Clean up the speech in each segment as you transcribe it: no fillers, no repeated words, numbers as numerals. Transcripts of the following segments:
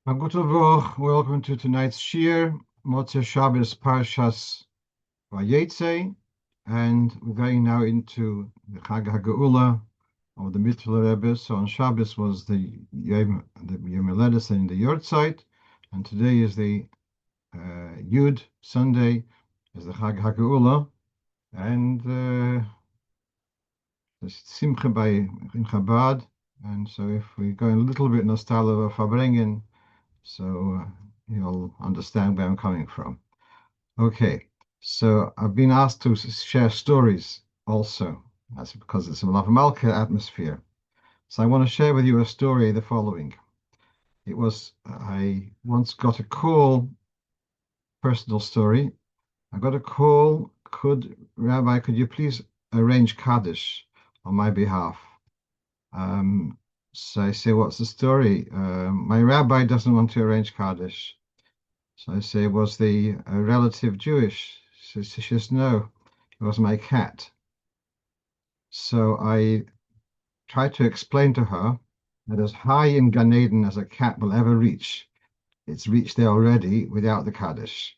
Guten Tag, welcome to tonight's Shir, Motzei Shabbos Parshas Vayetze, and we're going now into the Chag HaGeula of the Mitzvah Rebbe. So on Shabbos was the Yom Haledes and the Yortzeit, and today is the Yud, Sunday, is the Chag HaGeula, and the Simcha in Chabad. And so if we go a little bit nostalgia of Farbrengen, so you'll understand where I'm coming from. Okay, so I've been asked to share stories also. That's because it's a Lav Malka atmosphere. So I want to share with you a story, the following. I once got a call, personal story. I got a call, Rabbi, could you please arrange Kaddish on my behalf? So I say, what's the story? My rabbi doesn't want to arrange Kaddish. So I say, was the relative Jewish? She says, no, it was my cat. So I tried to explain to her that as high in Gan Eden as a cat will ever reach, it's reached there already without the Kaddish.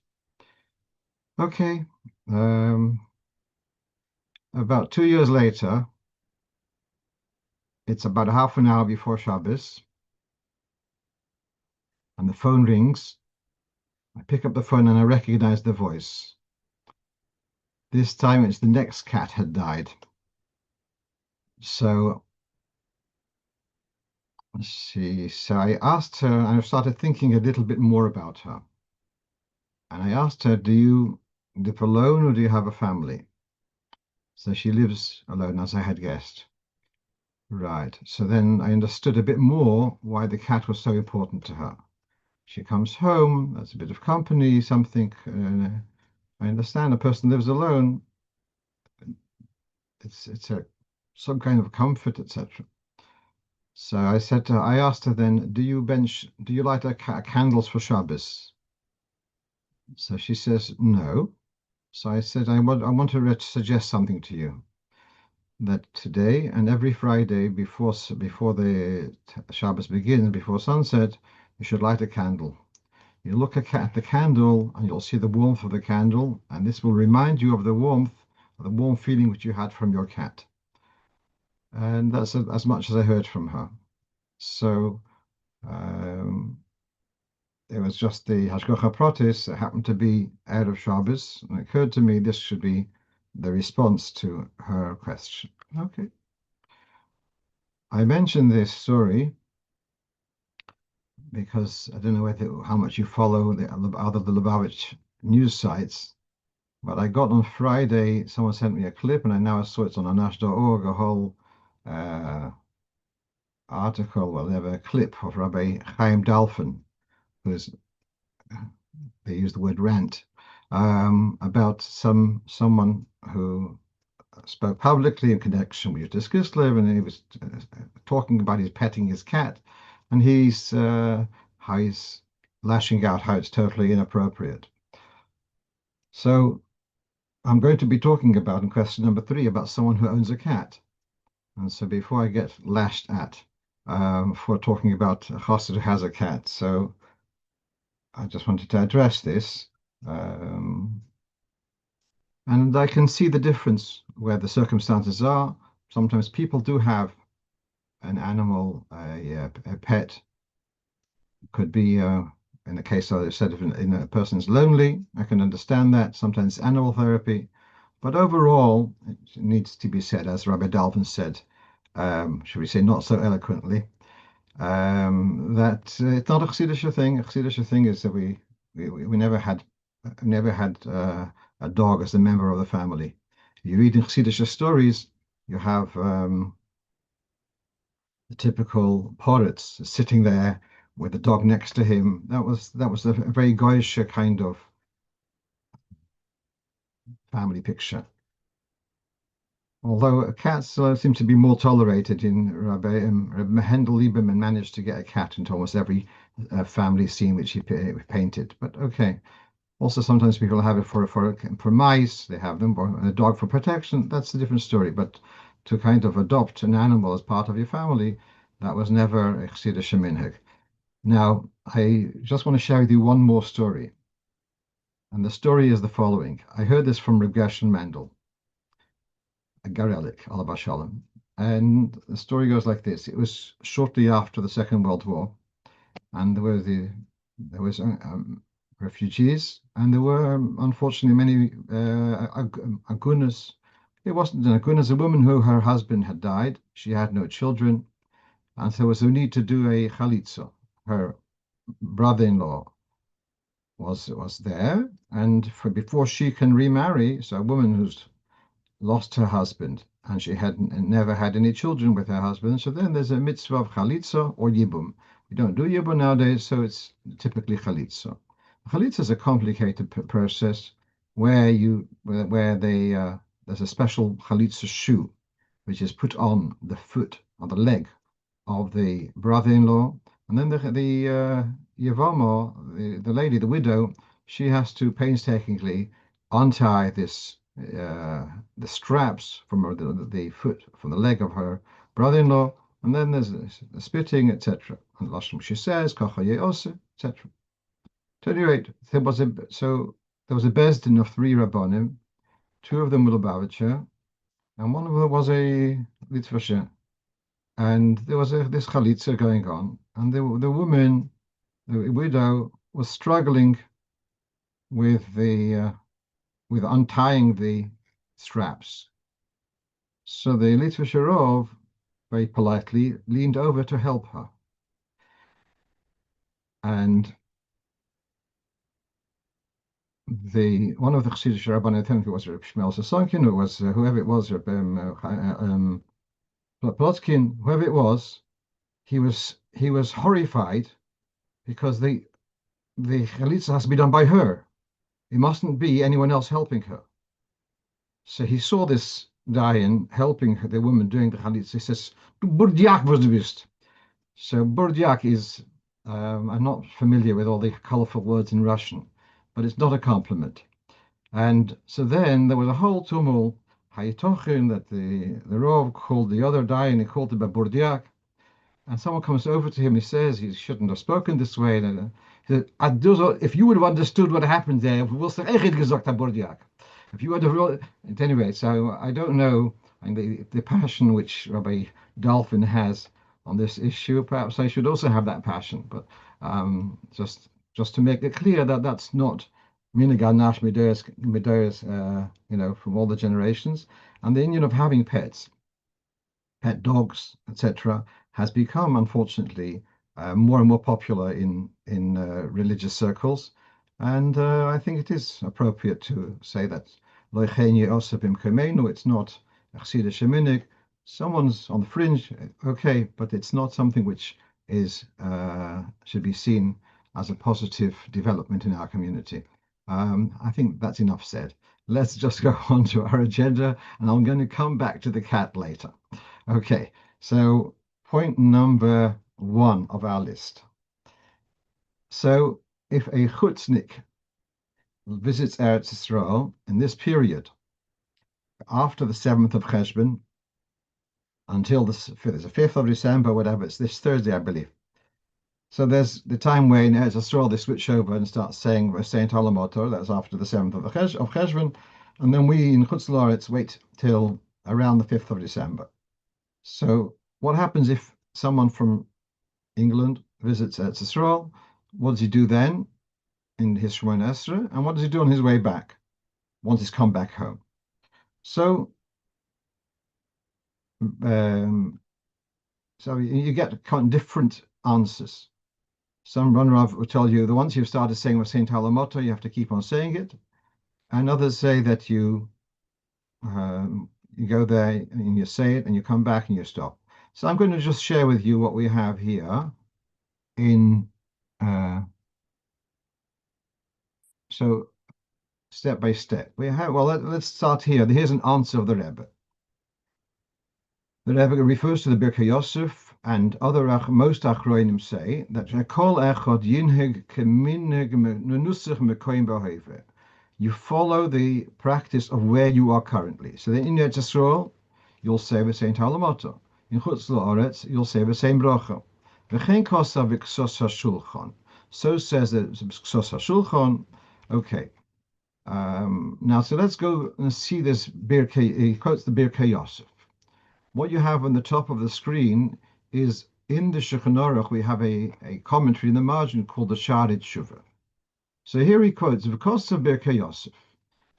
Okay. About 2 years later, it's about half an hour before Shabbos, and the phone rings. I pick up the phone and I recognize the voice. This time it's the next cat had died. So let's see. So I asked her, and I started thinking a little bit more about her. And I asked her, do you live alone or do you have a family? So she lives alone, as I had guessed. Right. So then I understood a bit more why the cat was so important to her. She comes home, that's a bit of company, something. I understand a person lives alone. It's some kind of comfort, etc. So I asked her then, do you light candles for Shabbos? So she says, no. So I said, I want to suggest something to you, that today and every Friday before the Shabbos begins, before sunset, you should light a candle. You look at the candle and you'll see the warmth of the candle, and this will remind you of the warm feeling which you had from your cat. And that's as much as I heard from her. So um, it was just the Hashgacha Pratis that happened to be Erev Shabbos, and it occurred to me this should be the response to her question. Okay. I mentioned this story because I don't know how much you follow the Lubavitch news sites, but I got on Friday, someone sent me a clip, and I now saw it's on Anash.org, a whole article, well, they have a clip of Rabbi Chaim Dalfin, who's they use the word rant, about someone who spoke publicly in connection with Yudis Kislev, and he was talking about his petting his cat, and how he's lashing out how it's totally inappropriate. So I'm going to be talking about in question number 3 about someone who owns a cat. And so before I get lashed at for talking about a chassid who has a cat, so I just wanted to address this. And I can see the difference where the circumstances are. Sometimes people do have an animal, a pet. Could be, in the case I said, if a person's lonely, I can understand that. Sometimes animal therapy. But overall, it needs to be said, as Rabbi Dalvin said, should we say not so eloquently, that it's not a Chassidish thing. A Chassidish thing is that we never had a dog as a member of the family. You read in Chassidish stories, you have the typical poritz sitting there with the dog next to him. That was a very goyish kind of family picture. Although cats seem to be more tolerated in Rabbi Mendel Lieberman managed to get a cat into almost every family scene which he painted. But okay. Also, sometimes people have it for mice, they have them, or a dog for protection. That's a different story. But to kind of adopt an animal as part of your family, that was never a Chassidish minhag. Now, I just want to share with you one more story. And the story is the following. I heard this from Reb Gershon Mendel, a Garelik, Alav Shalom. And the story goes like this. It was shortly after the Second World War, and there was refugees, and there were unfortunately many agunas. It wasn't an aguna, a woman who her husband had died. She had no children, and so there was a need to do a chalitza. Her brother-in-law was there, and before she can remarry, so a woman who's lost her husband and she had never had any children with her husband, so then there's a mitzvah of chalitza or yibum. We don't do yibum nowadays, so it's typically chalitza. Chalitza is a complicated process where they there's a special chalitza shoe which is put on the foot or the leg of the brother-in-law, and then the Yavama, the lady, the widow, she has to painstakingly untie the straps from the foot, from the leg of her brother-in-law, and then there's the spitting, etc. And last she says, etc. At any rate, there was a bezdin of three rabbanim, two of them were Lubavitcher, and one of them was a Litvischer. And there was this chalitza going on, and the woman, the widow, was struggling with with untying the straps. So the Litvischer Rov very politely leaned over to help her, and the one of the Chassidish Rabbanim, I think it was Reb Shmuel Sasonkin, or was whoever it was, Plotskin, whoever it was, he was horrified because the chalitza has to be done by her. It mustn't be anyone else helping her. So he saw this Dayan helping the woman doing the chalitza. He says, "Du burdiak was du bist." So burdiak is, I'm not familiar with all the colorful words in Russian, but it's not a compliment. And so then there was a whole tumult, Haytochin, that the Rov called the other Dayan, he called him a burdiak. And someone comes over to him, he says he shouldn't have spoken this way. And he said, if you would have understood what happened there, if you would have, anyway, so I don't know, and the passion which Rabbi Dolphin has on this issue, perhaps I should also have that passion. But just to make it clear that that's not minig Anash from all the generations. And the Indian of having pets, pet dogs, etc., has become, unfortunately, more and more popular in religious circles. And I think it is appropriate to say that it's not Chassidish Sheminig. Someone's on the fringe, okay, but it's not something which is should be seen as a positive development in our community. I think that's enough said. Let's just go on to our agenda, and I'm going to come back to the cat later. Okay, so point number one of our list. So if a chutznik visits Eretz Yisrael in this period, after the 7th of Cheshvan, until the 5th of December, whatever, it's this Thursday, I believe. So there's the time where in Eretz Yisrael they switch over and start saying Saint Halamoto, that's after the 7th of Cheshvan, and then we in Chutz La'aretz wait till around the 5th of December. So what happens if someone from England visits Eretz Yisrael? What does he do then in his Shemona Esrei? And what does he do on his way back, once he's come back home? So so you get kind of different answers. Some runner will tell you that once you've started saying with Saint Halamoto, you have to keep on saying it. And others say that you go there and you say it and you come back and you stop. So I'm going to just share with you what we have here in so step by step. We have, well, let's start here. Here's an answer of the Rebbe. The Rebbe refers to the Birkei Yosef, and other most Achroinim say that Kol Echad Yinheg Keminig Nusach Mekoim B'Hoive. You follow the practice of where you are currently. So in Eretz Yisrael, you'll say the Saint Halamoto. In Chutz La'aretz, you'll say the same bracha. V'chein kosa v'ksos hashulchan. So says the Sos HaShulchan. Okay. Now, so let's go and see this Birkei. He quotes the Birkei Yosef. What you have on the top of the screen is in the Shulchan Aruch, we have a commentary in the margin called the Sharit Shuvah. So here he quotes, because of Birkei Yosef,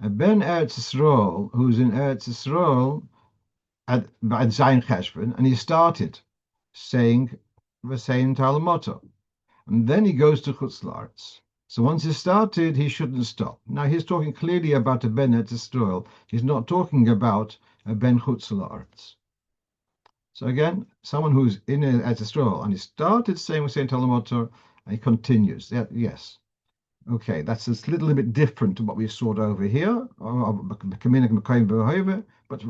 a Ben Eretz Yisrael, who's in Eretz Yisrael at Zayin Cheshvan, and he started saying V'sein Talamoto. And then he goes to Chutz La'aretz. So once he started, he shouldn't stop. Now he's talking clearly about a Ben Eretz Yisrael. He's not talking about a Ben Chutz La'aretz. So again, someone who's in Eretz Yisrael, and he started saying V'sein Talamoto, and he continues. Yeah, yes. Okay, that's a little bit different to what we saw over here, but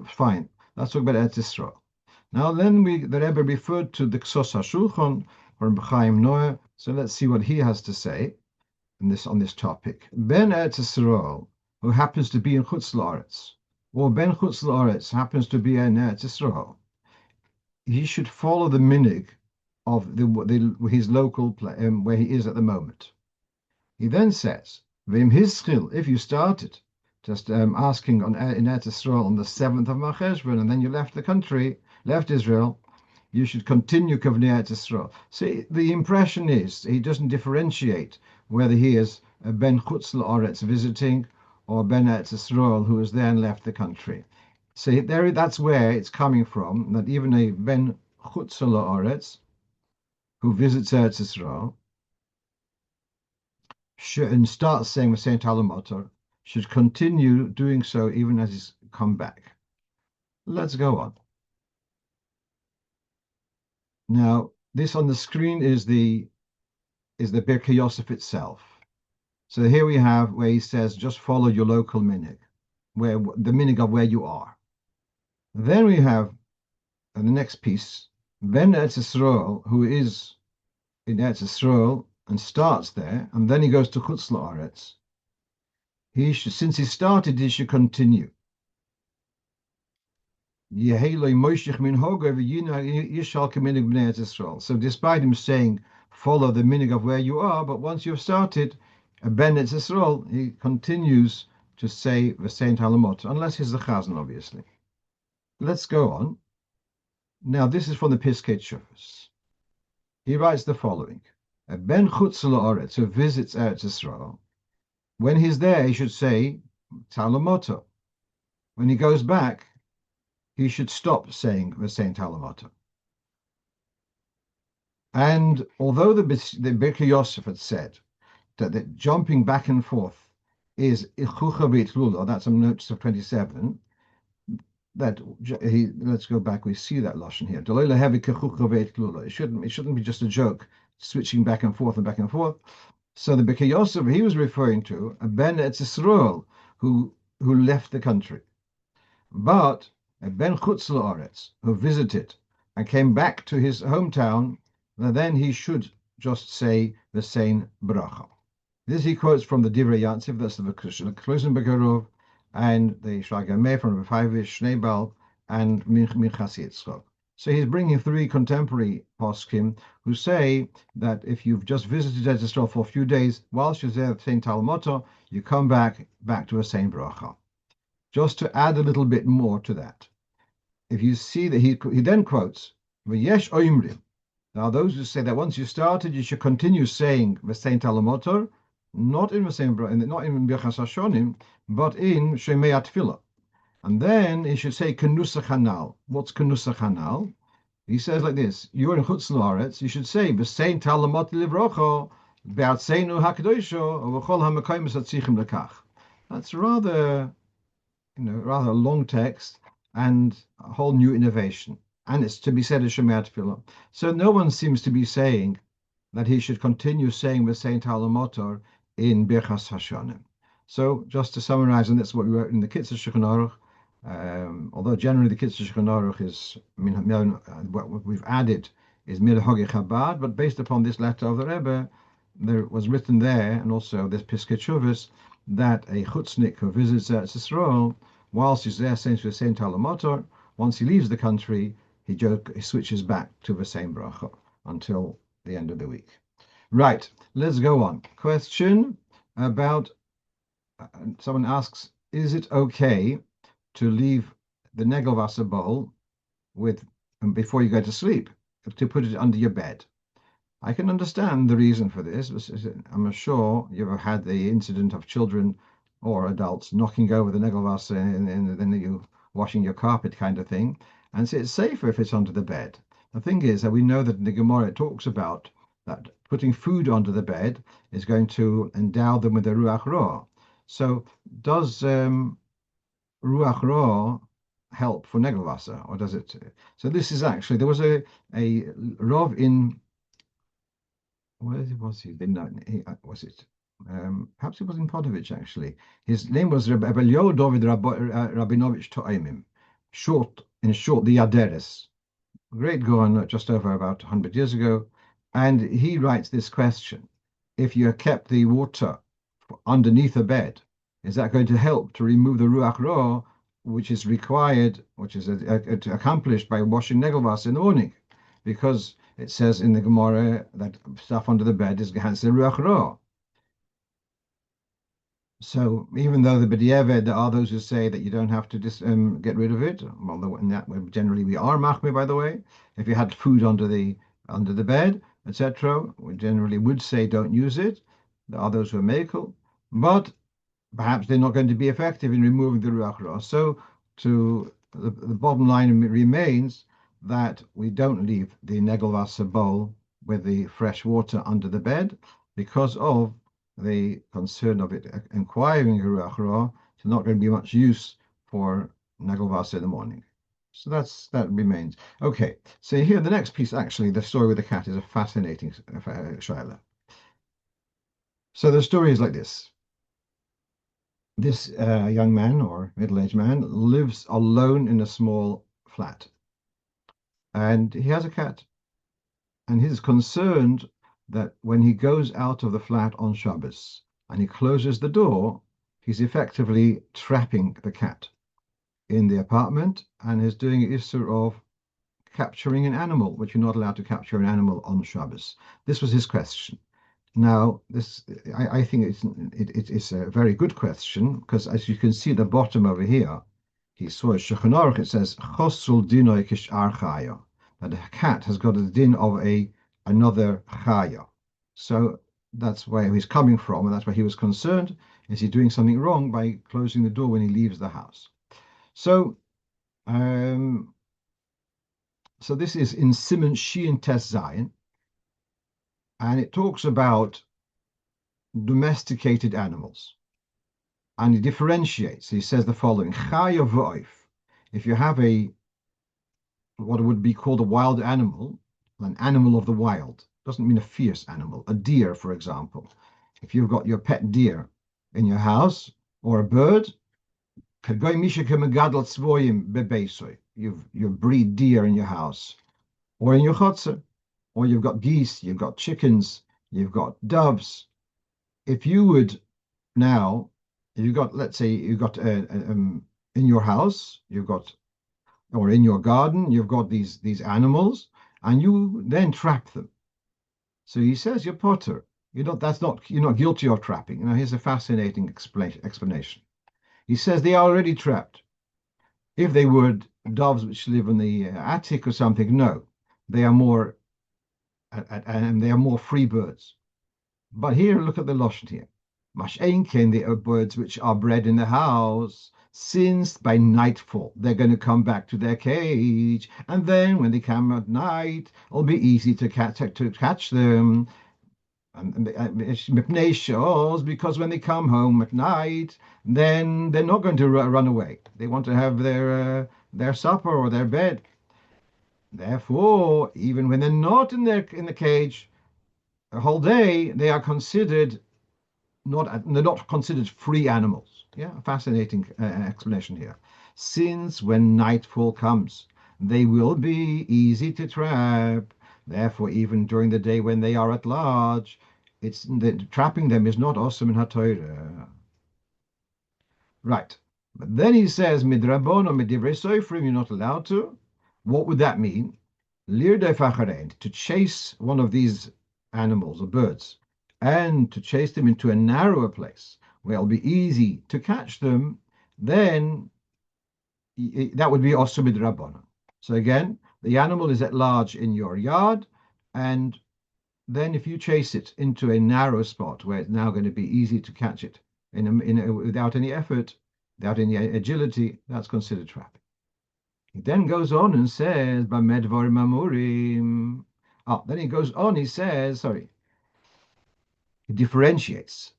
fine. Let's talk about Eretz Yisrael. Now, then the Rebbe referred to the Ksos HaShulchan from Chaim Noah. So let's see what he has to say on this topic. Ben Eretz Yisrael, who happens to be in Chutz La'aretz, or Ben Chutz La'aretz happens to be in Eretz Yisrael, he should follow the minig of his local where he is at the moment. He then says, "V'im hischil, if you started just asking in Eretz Yisrael on the 7th of Marcheshvan, and then you left the country, left Israel, you should continue Kavnei Eretz Yisrael." See, the impression is he doesn't differentiate whether he is a Ben Chutz La'aretz visiting or Ben Eretz Yisrael who has then left the country. See, that's where it's coming from, that even a Ben Chutz La'aretz who visits Eretz Yisrael and starts saying with Saint Alamotor should continue doing so even as he's come back. Let's go on. Now, this on the screen is the Birkei Yosef itself. So here we have where he says, just follow your local minig, where the minig of where you are. Then we have the next piece, Ben Eretz Yisrael, who is in Eretz Yisrael and starts there, and then he goes to Chutz La'aretz. Since he started, he should continue. So despite him saying, follow the minig of where you are, but once you've started, Ben Eretz Yisrael, he continues to say V'sein Halamot, unless he's the Chazan, obviously. Let's go on. Now, this is from the Piskei Teshuvos. He writes the following: a Ben Chutz La'aretz who visits Eretz Yisrael, when he's there, he should say Talamoto. When he goes back, he should stop saying V'sein Talamoto. And although the Birkei Yosef had said that jumping back and forth is Ichucha B'Itlula, that's on notes of 27, let's go back, we see that lashon here. It shouldn't be just a joke, switching back and forth and back and forth. So the Birkei Yosef he was referring to a Ben Eretz Yisrael who left the country, but a Ben Chutz La'aretz who visited and came back to his hometown, then he should just say the same bracha. This he quotes from the Divrei Yatziv, that's the Klusenberg Rov, and the Shragameh from Refavish, Schneebal, and Minchas Yitzchok. So he's bringing three contemporary poskim who say that if you've just visited Eretz Yisrael for a few days, whilst you're there at Saint Talmoto, you come back to a same bracha. Just to add a little bit more to that, if you see that he then quotes V'yesh oimrim. Now those who say that once you started, you should continue saying V'sein Talamotor, not in Birchas Hashonim, but in Shemei Tefillah. And then he should say Kenusach Hanal. What's Kenusach Hanal? He says like this: you're in Chutz La'aretz, you should say V'sein Talamot Livrocho, Be'atzeinu Hakadoisho, V'chol HaMekayim Satzichim Lekach. That's rather a long text and a whole new innovation. And it's to be said as Shemei Tefillah. So no one seems to be saying that he should continue saying V'sein Talamotor in Birchas Hashonim. So just to summarize, and that's what we wrote in the Kitzur Shulchan Aruch, although generally the Kitzur Shulchan Aruch is, what we've added is Minhagei Chabad, but based upon this letter of the Rebbe, there was written there, and also this Piskei Teshuvos, that a chutznik who visits Eretz Yisrael, whilst he's there saying V'sein Talamotor, once he leaves the country, he switches back to the same bracha until the end of the week. Right, let's go on. Question about someone asks, is it okay to leave the Negelwasser bowl with before you go to sleep, to put it under your bed? I can understand the reason for this. I'm sure you've had the incident of children or adults knocking over the Negelwasser and then you washing your carpet kind of thing. And so it's safer if it's under the bed. The thing is that we know that in the Gemara it talks about that putting food onto the bed is going to endow them with the Ruach Ra. So does Ruach Ra help for Negelwasser, or does it? So this is actually, there was a Rav in where was he? Was it? Perhaps it was in Podovich actually. His name was Rebbe David Rabinovich Toimim. In short, the Yaderes. Great Gaon just over about 100 years ago. And he writes this question. If you kept the water underneath a bed, is that going to help to remove the Ruach Ra, which is required, which is accomplished by washing Negelwas in the morning? Because it says in the Gemara that stuff under the bed is has the Ruach Ra. So even though the B'diavad, there are those who say that you don't have to get rid of it, although in that way, generally we are machmir, by the way. If you had food under the bed, etc., we generally would say don't use it. There are those who are mekel, but perhaps they're not going to be effective in removing the Ruach Ra. So the bottom line remains that we don't leave the Negelwasser bowl with the fresh water under the bed because of the concern of it acquiring Ruach Ra. It's not going to be much use for Negelwasser in the morning. So that remains. Okay, so here the next piece, actually, the story with the cat is a fascinating shaila. So the story is like this. This young man or middle-aged man lives alone in a small flat, and he has a cat. And he's concerned that when he goes out of the flat on Shabbos and he closes the door, he's effectively trapping the cat in the apartment and is doing an issur of capturing an animal, which you're not allowed to capture an animal on Shabbos. This was his question. Now, I think it's a very good question because, as you can see at the bottom over here, he saw a Shulchan Aruch. It says Chosul dinoi kishar chaya, that a cat has got a din of another chaya. So that's where he's coming from, and that's why he was concerned. Is he doing something wrong by closing the door when he leaves the house? So, um, so this is in Simon Shin Tes Zayin, and it talks about domesticated animals. And he differentiates. He says the following: Chaya v'oif. If you have what would be called a wild animal, an animal of the wild, doesn't mean a fierce animal, a deer, for example. If you've got your pet deer in your house or a bird, you breed deer in your house or in your chotzer, or you've got geese, you've got chickens, you've got doves. If you would now, you've got, let's say, you've got in your house, you've got, or in your garden, you've got these animals, and you then trap them. So he says, you're potter. You're not guilty of trapping. Now here's a fascinating explanation. He says they are already trapped. If they were doves which live in the attic or something, no, they are more, and they are more free birds. But here, look at the Lashon here. Mash'enken, the birds which are bred in the house, since by nightfall they're going to come back to their cage, and then when they come at night, it'll be easy to catch them. And because when they come home at night, then they're not going to run away. They want to have their supper or their bed. Therefore, even when they're not in the cage a whole day, they're not considered free animals. Yeah, fascinating explanation here. Since when nightfall comes, they will be easy to trap. Therefore, even during the day when they are at large, trapping them is not awesome in HaTorah. Right. But then he says, Midrabon or Midivrei Soifrim, you're not allowed to. What would that mean? Lirdei facharein, to chase one of these animals or birds and to chase them into a narrower place where it'll be easy to catch them, then that would be also midrabanan. So again, the animal is at large in your yard, and then if you chase it into a narrow spot where it's now going to be easy to catch it without any effort, without any agility, that's considered trapping. He then goes on and says, "Bamedvar mamurim." Then he goes on. He says, sorry, he differentiates.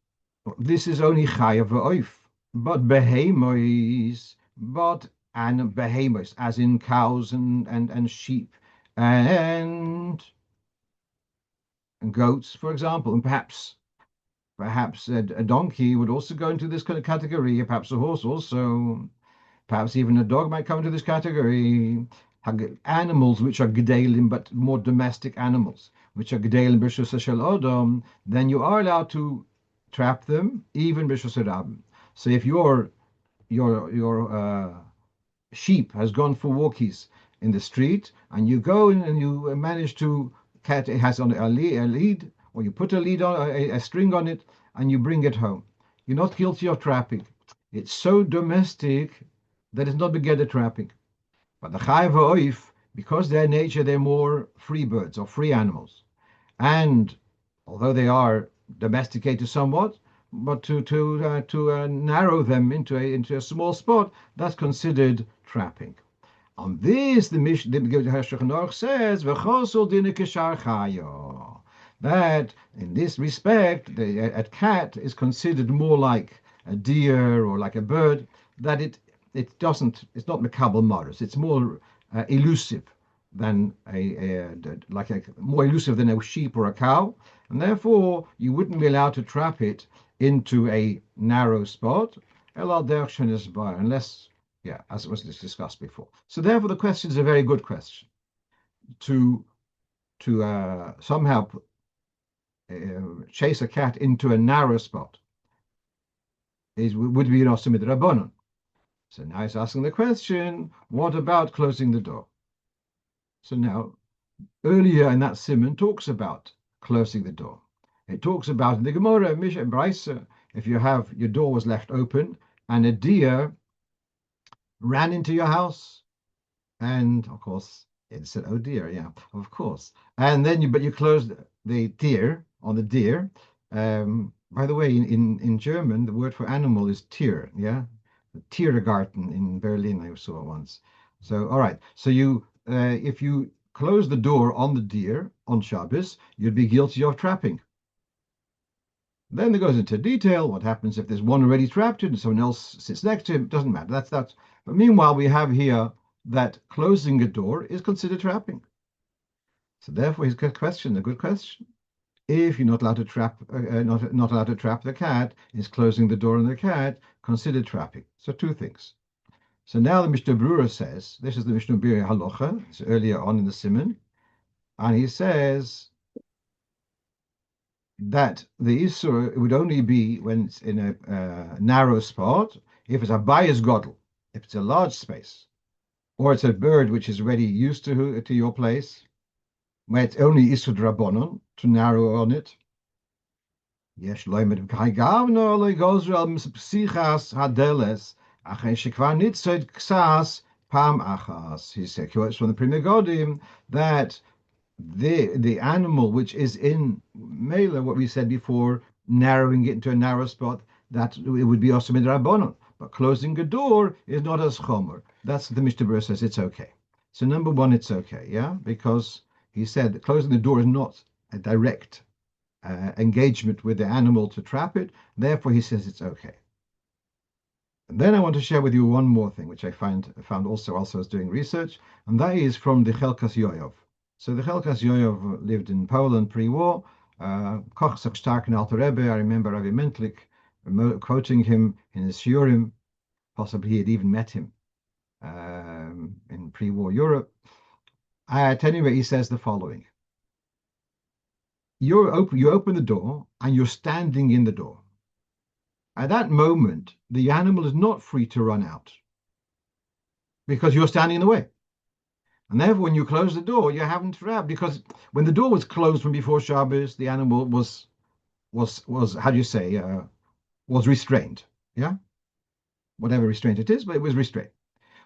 This is only chayav v'oif, but behemois, as in cows and sheep and goats, for example, and perhaps a donkey would also go into this kind of category. Perhaps a horse also. Perhaps even a dog might come into this category. Animals which are gedalim, but more domestic animals, which are gedalim b'shus shel odom, then you are allowed to trap them, even b'shus rabim. So if your sheep has gone for walkies in the street, and you go in and you manage to catch it, has on a lead, or you put a lead on a string on it, and you bring it home, you're not guilty of trapping. It's so domestic that it's not begeder trapping. But the chayav ha'oif, because their nature, they're more free birds or free animals, and although they are domesticated somewhat, but to narrow them into a small spot, that's considered trapping. On this, the Shulchan Aruch says, "V'chosol dina kishar chayo," that in this respect, a cat is considered more like a deer or like a bird, that it's not mekabel maris. It's more elusive than more elusive than a sheep or a cow, and therefore you wouldn't be allowed to trap it into a narrow spot, unless, yeah, as it was discussed before. So therefore, the question is a very good question. To somehow chase a cat into a narrow spot would be an osamid rabbanon. So now he's asking the question, what about closing the door? So now, earlier in that simon talks about closing the door. It talks about in the Gemara, Misha Brisa, if your door was left open and a deer ran into your house, and of course it said, "Oh dear, yeah, of course." And then you closed the deer on the deer. By the way, in German, the word for animal is Tier, yeah, Tiergarten in Berlin. I saw it once. So all right, so if you close the door on the deer on Shabbos, you'd be guilty of trapping. Then it goes into detail. What happens if there's one already trapped and someone else sits next to him? It doesn't matter. That's. But meanwhile, we have here that closing a door is considered trapping. So therefore, his good question, a good question. If you're not allowed to trap, not allowed to trap the cat, is closing the door on the cat considered trapping? So two things. So now the Mishnah Berurah says, this is the Mishnah Berurah Halacha, it's earlier on in the Simon, and he says that the Isur would only be when it's in a narrow spot, if it's a bias godel, if it's a large space, or it's a bird which is already used to your place, where it's only Isur Drabonon, to narrow on it. Yes, loimed kaigavno legozral psichas hadeles, achei shekvar nitzed ksas pam achas. He said, quotes from the Pri Megadim, that the animal which is in Mela, what we said before, narrowing it into a narrow spot, that it would be also midrabanon. But closing a door is not as chomer. That's the Mishnah Berurah says it's okay. So number one, it's okay, yeah, because he said that closing the door is not a direct engagement with the animal to trap it. Therefore, he says it's okay. And then I want to share with you one more thing, which I found also as doing research, and that is from the Chelkas Yoyov. So the Chelkas Yoyov lived in Poland pre-war. Koch sich stark in Alter Rebbe. I remember Rabbi Mentlik quoting him in his shiurim. Possibly he had even met him in pre-war Europe. At any rate, he says the following. You open the door and you're standing in the door. At that moment, the animal is not free to run out because you're standing in the way. And therefore, when you close the door, you haven't wrapped because when the door was closed from before Shabbos, the animal was how do you say was restrained. Yeah, whatever restraint it is, but it was restrained.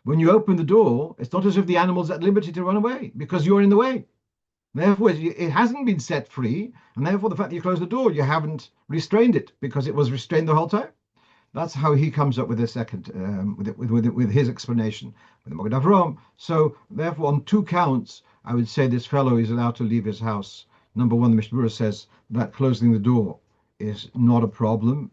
When you open the door, it's not as if the animal's at liberty to run away because you're in the way. Therefore, it hasn't been set free, and therefore the fact that you close the door, you haven't restrained it because it was restrained the whole time. That's how he comes up with the second, with his explanation with the Moed Avram. So therefore, on two counts, I would say this fellow is allowed to leave his house. Number one, the Mishnah says that closing the door is not a problem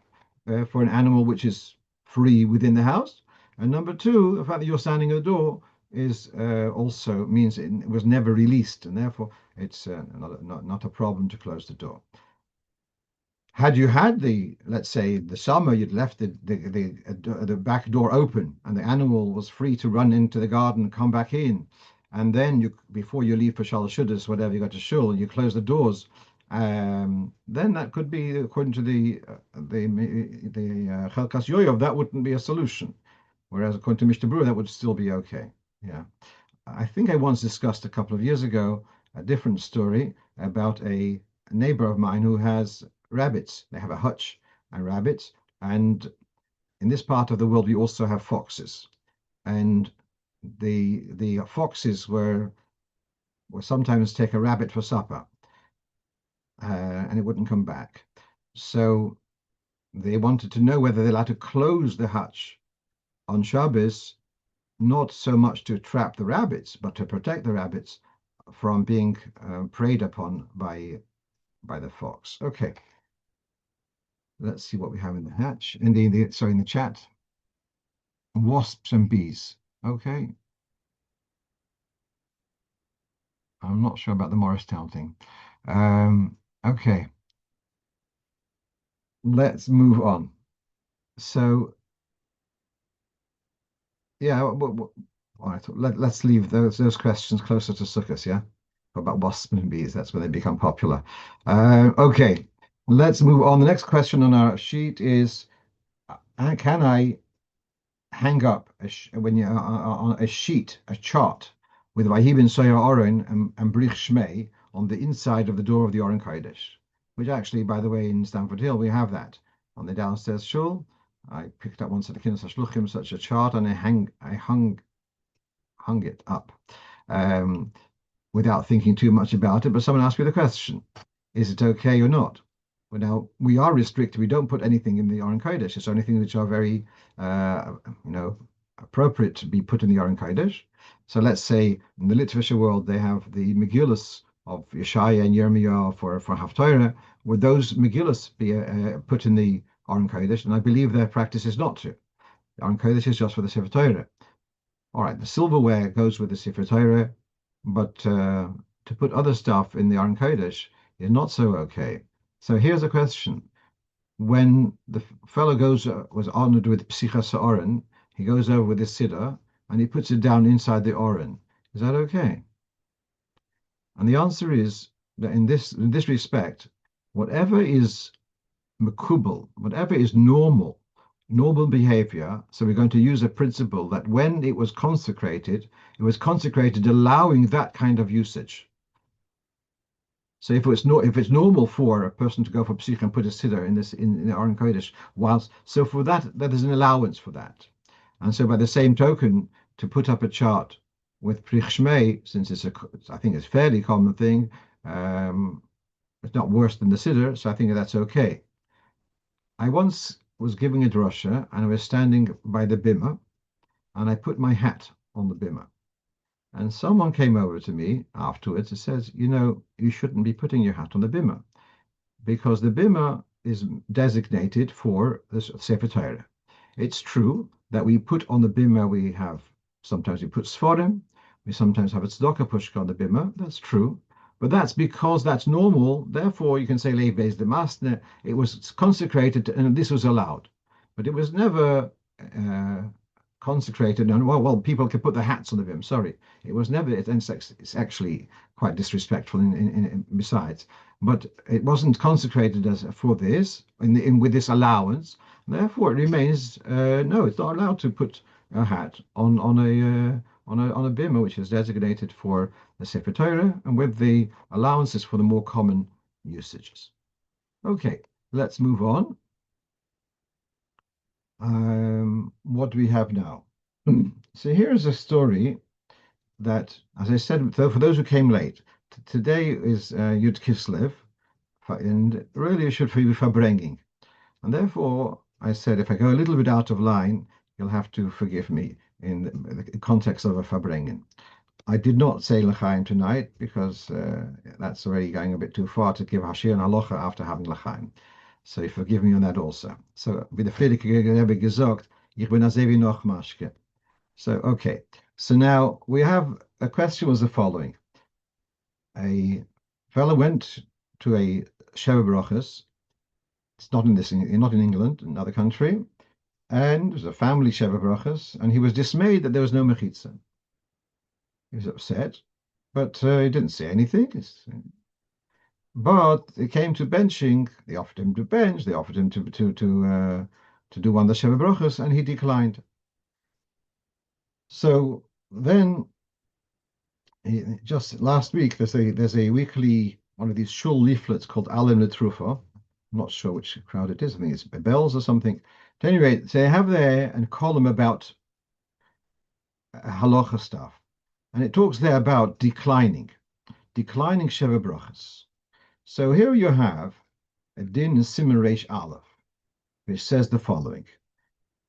for an animal which is free within the house. And number two, the fact that you're standing at the door is also means it was never released, and therefore it's not a problem to close the door. Had you had let's say, the summer, you'd left the back door open, and the animal was free to run into the garden, come back in, and then before you leave for Shal Shudas, whatever you got to shul, you close the doors. Then that could be, according to the Chelkas Yoyov, that wouldn't be a solution. Whereas according to Mishnah Berurah, that would still be okay. Yeah. I think I once discussed a couple of years ago a different story about a neighbor of mine who has rabbits. They have a hutch and rabbits. And in this part of the world, we also have foxes. And the foxes will sometimes take a rabbit for supper, and it wouldn't come back. So they wanted to know whether they're allowed to close the hutch on Shabbos, not so much to trap the rabbits, but to protect the rabbits from being preyed upon by the fox. Okay, let's see what we have in the hatch. In in the chat. Wasps and bees. Okay, I'm not sure about the Morristown thing. Okay, let's move on. So yeah, all right. Let's leave those questions closer to Sukkot. Yeah, about wasps and bees. That's when they become popular. Okay, let's move on. The next question on our sheet is: can I hang up when you on a sheet, a chart with Vayibin Soya Oren and Brich Shmei on the inside of the door of the Oren Kodesh, which actually, by the way, in Stamford Hill we have that on the downstairs shul. I picked up once at the Kinnis HaShluchim such a chart, and I hung it up without thinking too much about it. But someone asked me the question: is it okay or not? Well, now we are restricted. We don't put anything in the Aron Kodesh. It's only things which are very, appropriate to be put in the Aron Kodesh. So let's say in the Litvische world they have the Megillus of Yeshaya and Yirmiyahu for Haftorah. Would those Megillus be put in the Aron Kodesh? And I believe their practice is not to. The Aron Kodesh is just for the Sefer Torah. All right, the silverware goes with the Sefer Torah, but to put other stuff in the Aron Kodesh is not so okay. So here's a question. When the fellow was honored with Psichas Oren, he goes over with his siddur and he puts it down inside the Oren. Is that okay? And the answer is that in this respect, whatever is makubal, whatever is normal behavior. So we're going to use a principle that when it was consecrated allowing that kind of usage. So if it's normal for a person to go for psich and put a siddur in the Aron Kodesh, for that is an allowance for that. And so by the same token, to put up a chart with Prich Shmei, since I think it's a fairly common thing, it's not worse than the siddur, so I think that's okay. I once was giving a drasha and I was standing by the bimah, and I put my hat on the bimah. And someone came over to me afterwards and says, you shouldn't be putting your hat on the bimah because the bimah is designated for the Sefer Torah. It's true that we put on the bimah, sometimes we put Sforim, we sometimes have a tzedakah pushka on the bimah. That's true. But that's because that's normal. Therefore, you can say Lev Beis Demasne. It was consecrated, and this was allowed. But it was never consecrated. And well, people can put their hats on the bim. Sorry, it was never. It's actually quite disrespectful. Besides, but it wasn't consecrated as for this with this allowance. Therefore, it remains no. It's not allowed to put a hat on on a bima which is designated for the Sefer Torah and with the allowances for the more common usages. Okay, let's move on. What do we have now? So here's a story that, as I said, for those who came late, today is Yud Kislev, and really it should be Farbrengen. And therefore, I said, if I go a little bit out of line, you'll have to forgive me in the context of a Farbrengen. I did not say L'chaim tonight because that's already going a bit too far to give Hashir and Halacha after having L'chaim. So forgive me on that also. So, wie der Friedrich habe gesagt, ich bin azevi noch maschke. So, okay. So now we have a question was the following. A fellow went to a Sheva Brachas. It's not in England, another country. And it was a family Sheva Brachas, and he was dismayed that there was no mechitza. He was upset, but he didn't say anything. But it came to benching. They offered him to bench. They offered him to do one of the Sheva Brachas, and he declined. So then, just last week, there's a weekly one of these shul leaflets called Alim Letrufa. I'm not sure which crowd it is. I think it's Bells or something. At any rate, they have there a column about halacha stuff, and it talks there about declining Sheva Brachas. So here you have a din Siman Reish Aleph, which says the following.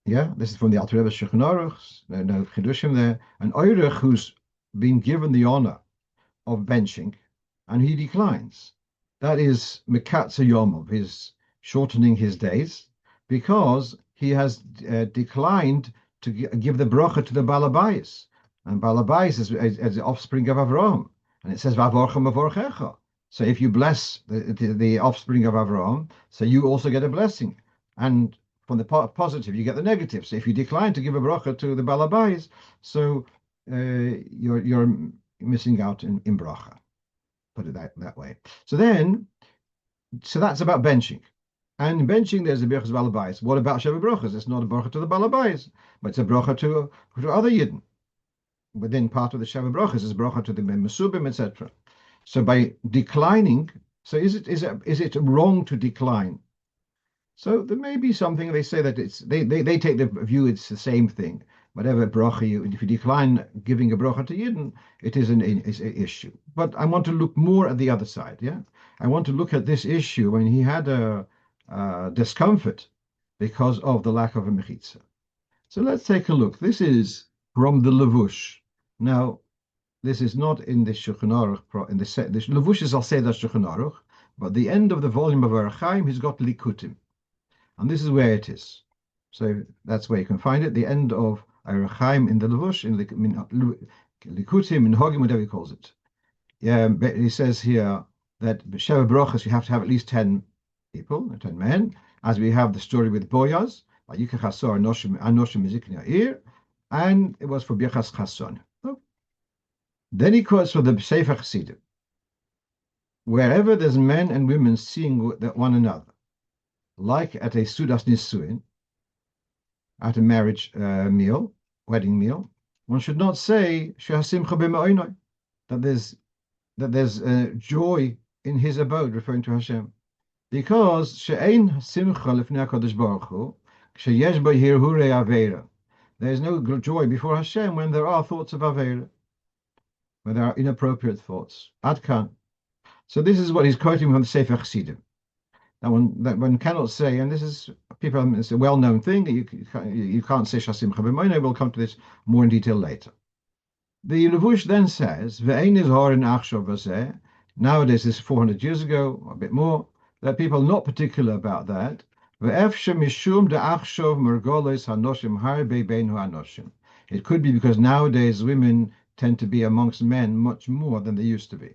Yeah, this is from the Alter Rebbe Shulchan Aruch, no chidushim there. An oirech who's been given the honor of benching, and he declines. That is Mekatza Yomov, his shortening his days, because he has declined to give the bracha to the Balabayis. And Balabayis is the offspring of Avraham. And it says, Vavorchem Avorchecha. So if you bless the offspring of Avraham, so you also get a blessing. And from the positive, you get the negative. So if you decline to give a bracha to the Balabayis, so you're missing out in bracha. Put it that way. So that's about benching. And in benching, there's a birchas Balabayis. What about Sheva Brachas? It's not a bracha to the Balabayis, but it's a bracha to other Yidden. Within part of the Sheva Brachas is bracha to the Mesubim, etc. So by declining, so is it wrong to decline? So there may be something they say that they take the view it's the same thing. Whatever bracha if you decline giving a bracha to Yidden, it is an issue. But I want to look more at the other side. Yeah, I want to look at this issue when he had a discomfort because of the lack of a mechitza. So let's take a look. This is from the Levush. Now, this is not in the Shulchan Aruch. In the Levush is I'll say that Shulchan Aruch, but the end of the volume of Arachaim, he's got Likutim, and this is where it is. So that's where you can find it. The end of Arachaim in the Levush, in Likutim, in Hogim, whatever he calls it. Yeah, but he says here that Sheva Brachas you have to have at least 10 people, 10 men, as we have the story with Boyaz, and it was for Birchas Chason. Then he quotes from the Sefer Chassidim, wherever there's men and women seeing one another, like at a Sudas Nisuin, at a marriage wedding meal, one should not say that there's joy in his abode, referring to Hashem, because she'ein simcha lifnei HaKadosh Baruch Hu, sheyesh bo hirhurei aveira. There is no joy before Hashem when there are thoughts of aveira, when there are inappropriate thoughts. Adkan. So this is what he's quoting from the Sefer Chassidim. That one cannot say, and this is it's a well-known thing. You can't say Shasim Chabemoine. We'll come to this more in detail later. The Levush then says, "Ve'ein is horin achshav v'zeh." Nowadays, this is 400 years ago, a bit more. That people are not particular about that. Ve'efshe mishum de'achshav mergoles hanoshim harbe beinu hanoshim. It could be because nowadays women tend to be amongst men much more than they used to be.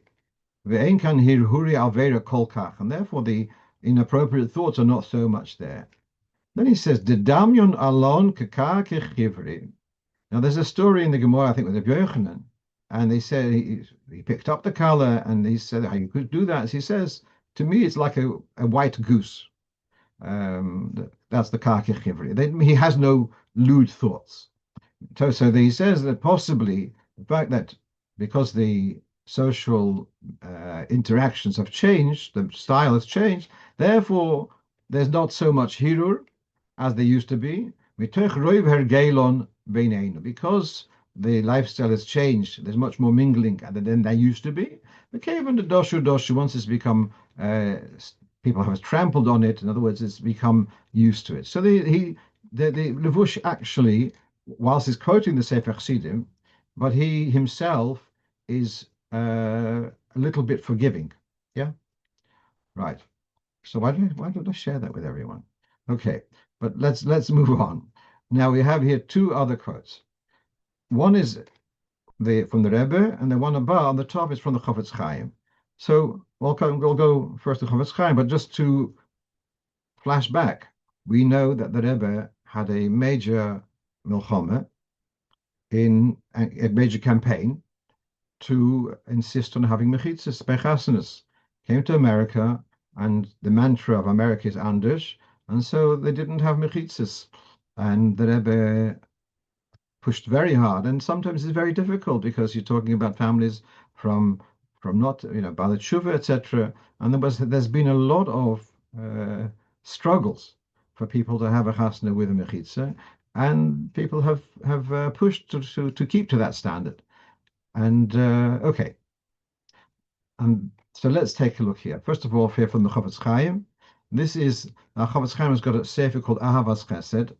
Ve'ein kan hirhuri alvera kolkach, and therefore the inappropriate thoughts are not so much there. Then he says, "Dedamyon alon kaka kechivri." Now there's a story in the Gemara, I think, with Rabbi Yochanan, and they said he picked up the color and he said how you could do that. As he says, to me, it's like a white goose. That's the kaka kechivri. He has no lewd thoughts. So he says that possibly the fact that because the social interactions have changed, the style has changed, therefore there's not so much hirur as there used to be. Because the lifestyle has changed, there's much more mingling than there used to be. The cave and the doshu, once it's become people have trampled on it. In other words, it's become used to it. So the Levush actually, whilst he's quoting the Sefer Chassidim, but he himself is a little bit forgiving. Yeah, right. So why don't I share that with everyone? Okay, but let's move on. Now we have here two other quotes. One is the from the Rebbe, and the one above on the top is from the Chofetz Chaim. So we'll go first to Chofetz Chaim, but just to flash back, we know that the Rebbe had a major milchama in a major campaign to insist on having mechitzas, bechasanas. Came to America, and the mantra of America is Anders, and so they didn't have mechitzas. And the Rebbe pushed very hard, and sometimes it's very difficult because you're talking about families from not Balat Shuva, etc. And there's been a lot of struggles for people to have a chasna with a mechitza, and people have pushed to keep to that standard. And okay, and so let's take a look here. First of all, here from the Chofetz Chaim. This is Chofetz Chaim has got a sefer called Ahavas Chesed,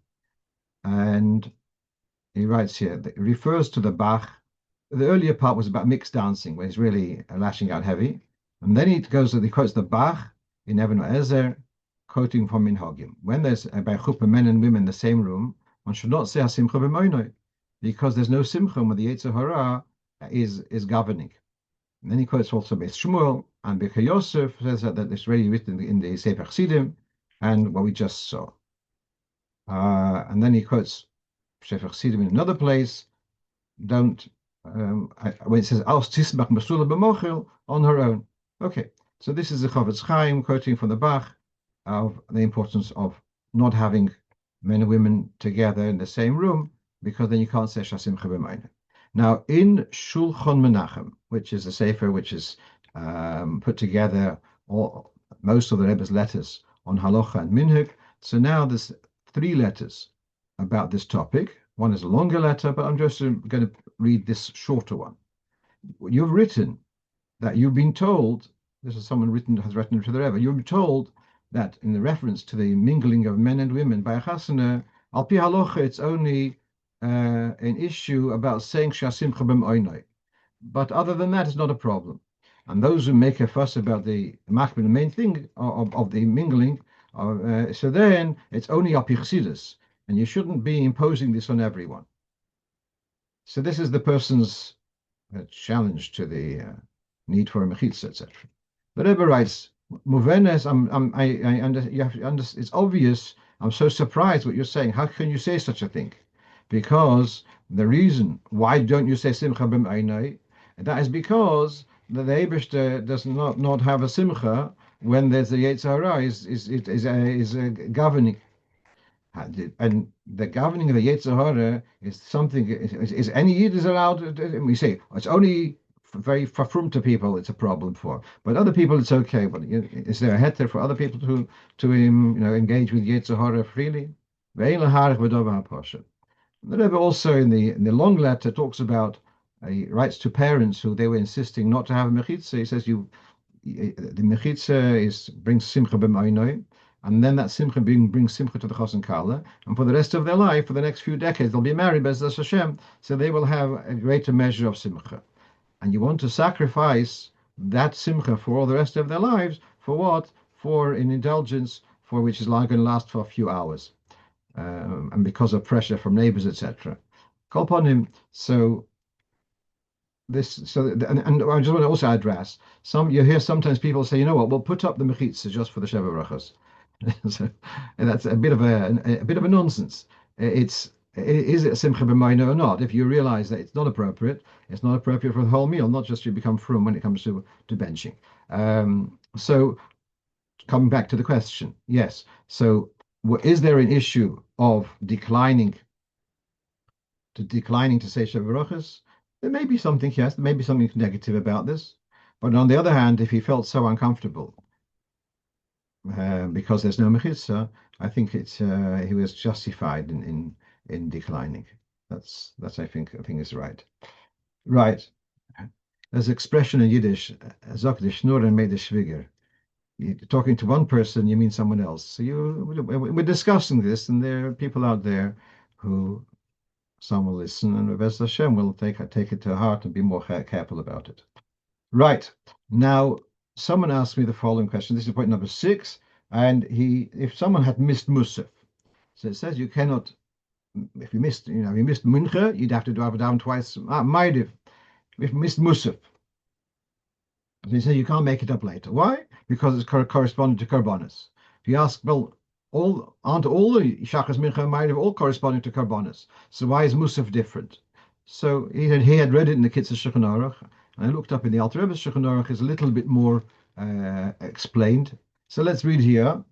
and he writes here that it refers to the Bach. The earlier part was about mixed dancing, where he's really lashing out heavy, and then he quotes the Bach in Even Ezer, quoting from Minhagim. When there's a Beichupa men and women in the same room, one should not say Hasimcha b'moinoi, because there's no simcha when the Yetzer Hara is governing. And then he quotes also Beis Shmuel and Birkei Yosef, says that it's already written in the Sefer Chassidim, and what we just saw. And then he quotes Sefer Chassidim in another place. Don't when it says Aus Tisbach Masula b'mochil on her own. Okay, so this is the Chofetz Chaim quoting from the Bach of the importance of not having men and women together in the same room, because then you can't say Shasim Chabemayne. Now, in Shulchan Menachem, which is a sefer which is put together most of the Rebbe's letters on halacha and minhag, so now there's 3 letters about this topic. One is a longer letter, but I'm just going to read this shorter one. You've written that you've been told, this is someone has written to the Rebbe, you've been told that in the reference to the mingling of men and women by a chasana, al pi halacha, it's only an issue about saying shasimcha b'moinoi. But other than that, it's not a problem. And those who make a fuss about the main thing of the mingling, so then it's only al pi chassidus, and you shouldn't be imposing this on everyone. So this is the person's challenge to the need for a mechitza, etc. The Rebbe writes, "Muvenes, you have to understand. It's obvious. I'm so surprised what you're saying. How can you say such a thing? Because the reason why don't you say simcha b'meinai? That is because the Eibishter does not have a simcha when there's a Yetzer Hara is governing." And the governing of the Yetzer Hara is something. Is any Yid is allowed? We say it's only very frum to people. It's a problem for, but other people it's okay. But is there a heter for other people to engage with Yetzer Hara freely? The Rebbe also in the long letter talks about he writes to parents who they were insisting not to have a mechitza. He says the mechitza brings simcha b'ma'inoi, and then that simcha brings simcha to the chas and kala, and for the rest of their life, for the next few decades, they'll be married Be'ezus Hashem, so they will have a greater measure of simcha. And you want to sacrifice that simcha for all the rest of their lives for what? For an indulgence for which is going to last for a few hours, and because of pressure from neighbors, etc. Call upon him. So and I just want to also address you hear sometimes people say, you know what, we'll put up the mechitza just for the Sheva Brachos. So, and that's a bit of a nonsense. Is it a simcha b'mayna or not? If you realize that it's not appropriate for the whole meal, not just you become frum when it comes to benching. So coming back to the question, yes. So is there an issue of declining to declining to say Sheva Brachos, there may be something, yes, there may be something negative about this. But on the other hand, if he felt so uncomfortable because there's no mechitza, I think it's he was justified in declining. That's I think is right. Right. There's an expression in Yiddish, "Zok de Schnur and made the Schwiger." You're talking to one person, you mean someone else. So we're discussing this, and there are people out there who some will listen, and Bez Hashem will take it to heart and be more careful about it. Right. Now, someone asked me the following question. This is point number 6. And if someone had missed Musaf, so it says you cannot, if you missed, you missed Mincha, you'd have to daven twice. Ma'ariv, if you missed Musaf, they say you can't make it up later. Why? Because it's corresponding to Karbonis. If you ask, well, aren't all the Shachas Mincha and Ma'ariv all corresponding to Karbonis? So why is Musaf different? So he had read it in the Kitzur Shulchan Aruch, and I looked up in the Alter Rebbe's Shulchan Aruch. Is a little bit more explained. So let's read here.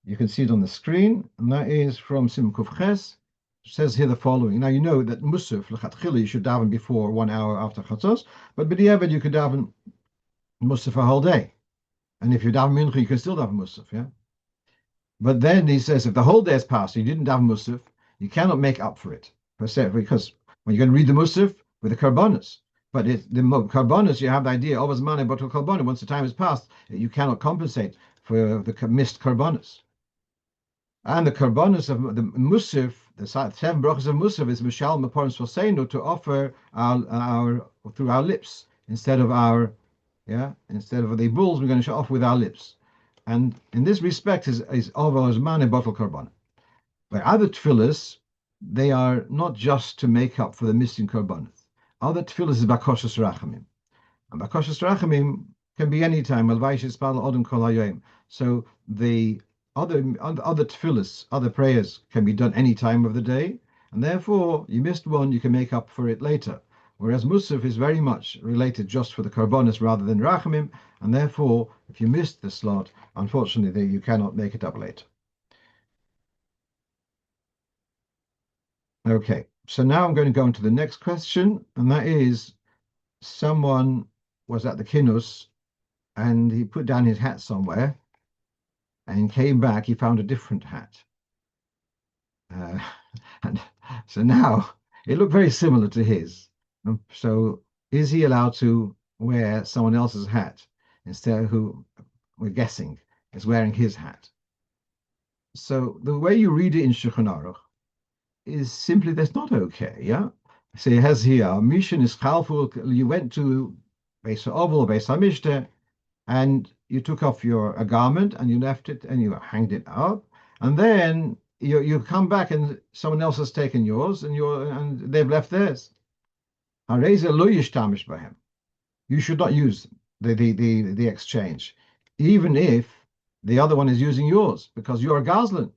You can see it on the screen, and that is from Sim Kuf Ches. It says here the following. Now you know that Musaf L'Chatchila you should daven before 1 hour after Chatzos, but b'diavad you could daven Musaf a whole day, and if you daven Mincha you can still daven Musaf, yeah. But then he says if the whole day has passed, and you didn't daven Musaf, you cannot make up for it because when you're going to read the Musaf with the Karbonis. But the Karbonis, you have the idea, Ovaz Mane Batul Karbonis, once the time has passed, you cannot compensate for the missed Karbonis. And the Karbonis of the Musaf, the 7 brachas of Musaf, is Mishal Maporim Sosenu, to offer our through our lips instead of the bulls, we're going to offer with our lips. And in this respect is Ovaz Mane Batul Karbonis. By other tefillas, they are not just to make up for the missing korbanos. Other tefillas is bakoshas rachamim, and bakoshas rachamim can be any time. So the other tefillas, other prayers can be done any time of the day, and therefore you missed one, you can make up for it later. Whereas Musaf is very much related just for the korbanos rather than rachamim, and therefore if you missed the slot, unfortunately you cannot make it up later. Okay, so now I'm going to go into the next question, and that is someone was at the Kinus and he put down his hat somewhere and came back, he found a different hat. And so now it looked very similar to his. So is he allowed to wear someone else's hat instead of who we're guessing is wearing his hat? So the way you read it in Shulchan Aruch is simply that's not okay, yeah? So it has here, mission is chalful, you went to Beis Oval, Beis Hamishte, and you took off a garment and you left it and you hanged it up, and then you come back and someone else has taken yours and they've left theirs. You should not use the exchange, even if the other one is using yours, because you're a Gazlan.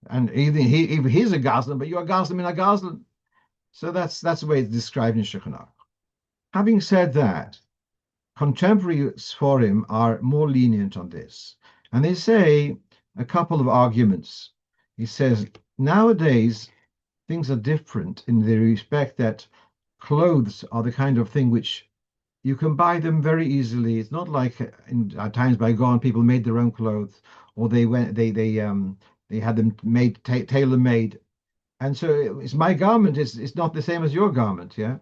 And even he's a Gazlan, but you're a Gazlan in a Gazlan. So that's the way it's described in Shulchan Aruch. Having said that, contemporary Sforim are more lenient on this. And they say a couple of arguments. He says, nowadays, things are different in the respect that clothes are the kind of thing which you can buy them very easily. It's not like in times bygone, people made their own clothes, or they had them made tailor-made, and so it's my garment. It's not the same as your garment, yeah.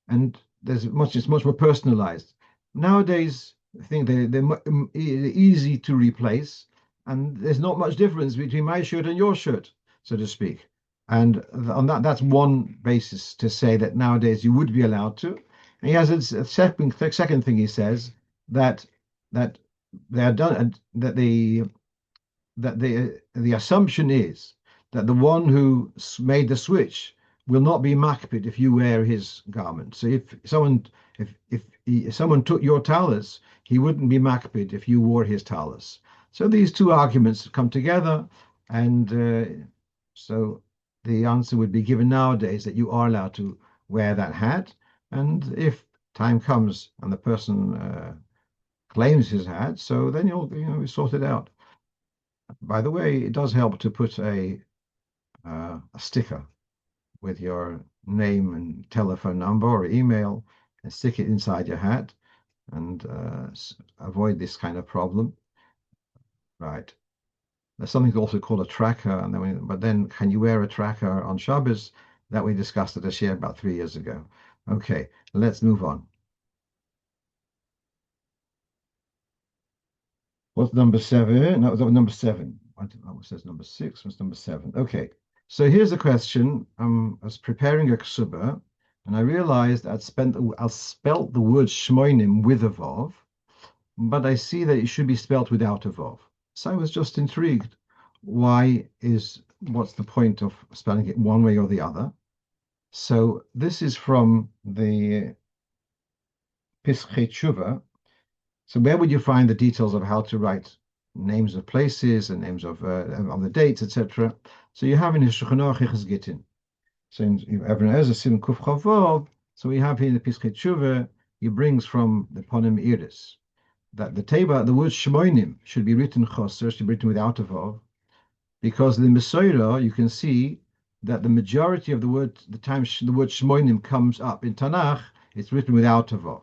And it's much more personalized nowadays. I think they're easy to replace, and there's not much difference between my shirt and your shirt, so to speak. And on that's one basis to say that nowadays you would be allowed to. And he has a second thing he says that they are done that the assumption is that the one who made the switch will not be makpid if you wear his garment. So if someone took your talis, he wouldn't be makpid if you wore his talis. So these two arguments come together, and so the answer would be given nowadays that you are allowed to wear that hat, and if time comes and the person claims his hat, so then you'll sort it out. By the way, it does help to put a sticker with your name and telephone number or email and stick it inside your hat and avoid this kind of problem. Right. There's something also called a tracker, and but then can you wear a tracker on Shabbos? That we discussed at a share about 3 years ago. Okay, let's move on. What's number seven? No, that was number seven. What says number six? What's number seven? Okay, so here's a question. I was preparing a ksuba, and I realized I spelt the word shmoinim with a vav, but I see that it should be spelt without a vav. So I was just intrigued. What's the point of spelling it one way or the other? So this is from the Pischei Tshuva. So where would you find the details of how to write names of places and names of the dates, etc.? So you have in his Shulchan Aruch Gittin. So in Even Ezra Sim Kuf Chavav. So we have here in the Pischei Tshuva. He brings from the Ponim Iris that the word Shmoinim should be written Choser, should be written without a vav, because in the Mesorah you can see that the majority of the time the word Shmoinim comes up in Tanakh, it's written without a vav.